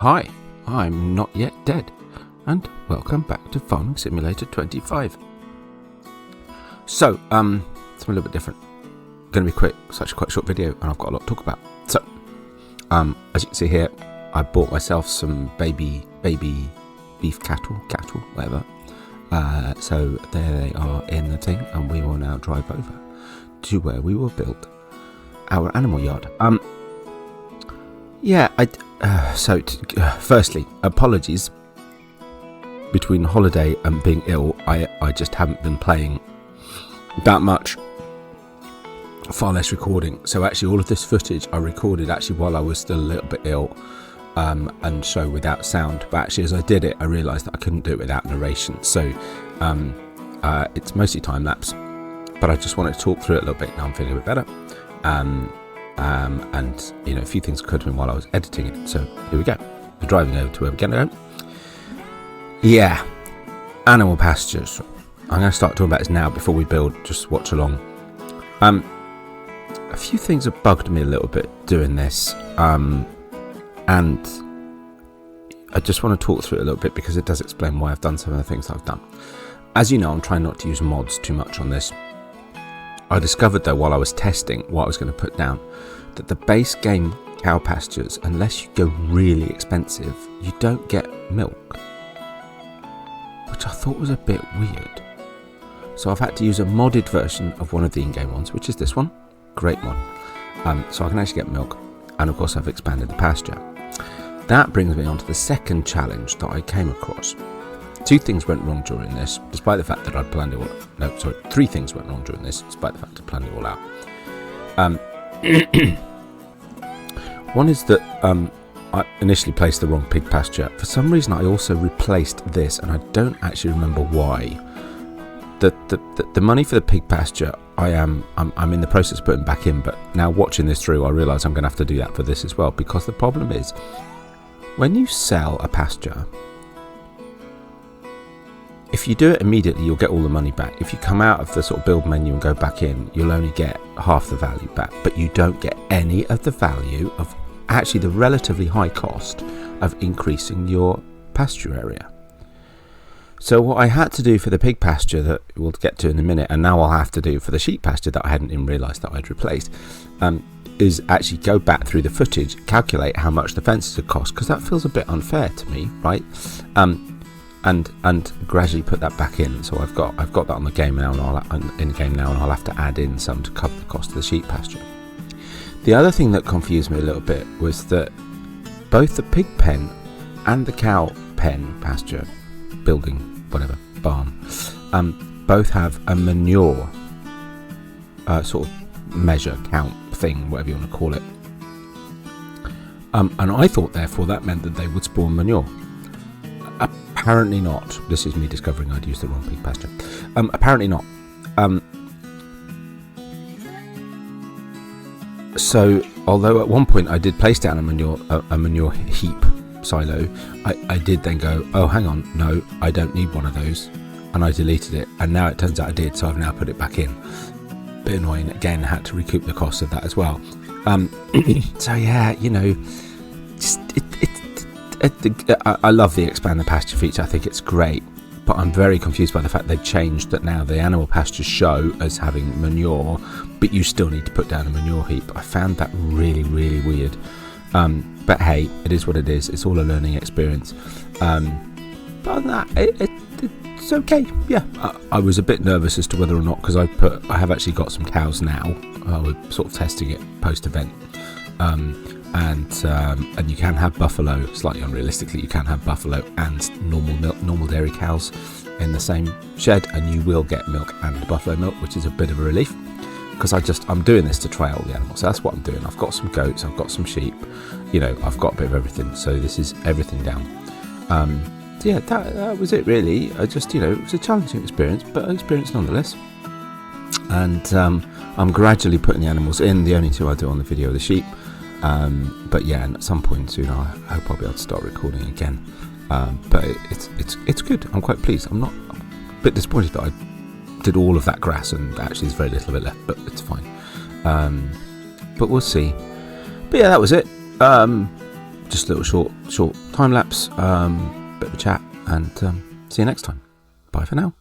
Hi, I'm Not Yet Dead, and welcome back to Farming Simulator 25. So, it's a little bit different. Going to be quick, such a quite short video, and I've got a lot to talk about. So, as you can see here, I bought myself some baby beef cattle, whatever. So there they are in the thing, and we will now drive over to where we will build our animal yard. Firstly, apologies. Between holiday and being ill, I just haven't been playing that much, far less recording. So actually all of this footage I recorded actually while I was still a little bit ill, and so without sound. But actually as I did it, I realised that I couldn't do it without narration. So it's mostly time-lapse, but I just wanted to talk through it a little bit. Now I'm feeling a bit better. And you know, a few things occurred to me while I was editing it. So here we go. We're driving over to where we're going to go. Yeah, animal pastures. I'm going to start talking about this now before we build. Just watch along. A few things have bugged me a little bit doing this, and I just want to talk through it a little bit because it does explain why I've done some of the things that I've done. As you know, I'm trying not to use mods too much on this. I discovered though while I was testing what I was going to put down that the base game cow pastures, unless you go really expensive, you don't get milk, which I thought was a bit weird. So I've had to use a modded version of one of the in-game ones, which is this one. Great mod. So I can actually get milk, and of course I've expanded the pasture. That brings me on to the second challenge that I came across. Two things went wrong during this, despite the fact that I'd planned it all. No, sorry, three things went wrong during this, despite the fact I planned it all out. One is that I initially placed the wrong pig pasture. For some reason, I also replaced this, and I don't actually remember why. The money for the pig pasture, I'm in the process of putting back in, but now watching this through, I realise I'm going to have to do that for this as well, because the problem is, when you sell a pasture, if you do it immediately, you'll get all the money back. If you come out of the sort of build menu and go back in, you'll only get half the value back, but you don't get any of the value of actually the relatively high cost of increasing your pasture area. So what I had to do for the pig pasture that we'll get to in a minute, and now I'll have to do for the sheep pasture that I hadn't even realised that I'd replaced, is actually go back through the footage, calculate how much the fences would cost, because that feels a bit unfair to me, right? And gradually put that back in. So I've got that on the game now, and I'll have to add in some to cover the cost of the sheep pasture. The other thing that confused me a little bit was that both the pig pen and the cow pen pasture building, whatever, barn, both have a manure sort of measure, count thing, whatever you want to call it. And I thought therefore that meant that they would spawn manure. Apparently not. This is me discovering I'd used the wrong pig pasture. Apparently not. So, although at one point I did place down a manure heap silo, I did then go, oh, hang on, no, I don't need one of those, and I deleted it. And now it turns out I did, so I've now put it back in. Bit annoying. Again, I had to recoup the cost of that as well. So yeah, you know, just I love the expand the pasture feature. I think it's great, but I'm very confused by the fact they've changed that now the animal pastures show as having manure, but you still need to put down a manure heap. I found that really, really weird. But hey, it is what it is. It's all a learning experience. But other than that, it's okay. Yeah, I was a bit nervous as to whether or not, because I have actually got some cows now. We're sort of testing it post-event. And you can have buffalo, slightly unrealistically, you can have buffalo and normal dairy cows in the same shed, and you will get milk and buffalo milk, which is a bit of a relief, because I'm doing this to try all the animals. So that's what I'm doing. I've got some goats, I've got some sheep, you know, I've got a bit of everything. So this is everything down. So yeah, that was it really. I just, you know, it was a challenging experience, but an experience nonetheless. And I'm gradually putting the animals in. The only two I do on the video are the sheep. But yeah, and at some point soon I hope I'll be able to start recording again. But it's good. I'm quite pleased. I'm a bit disappointed that I did all of that grass and actually there's very little of it left, but it's fine. But we'll see. But yeah, that was it. just a little short time lapse, bit of a chat, and see you next time. Bye for now.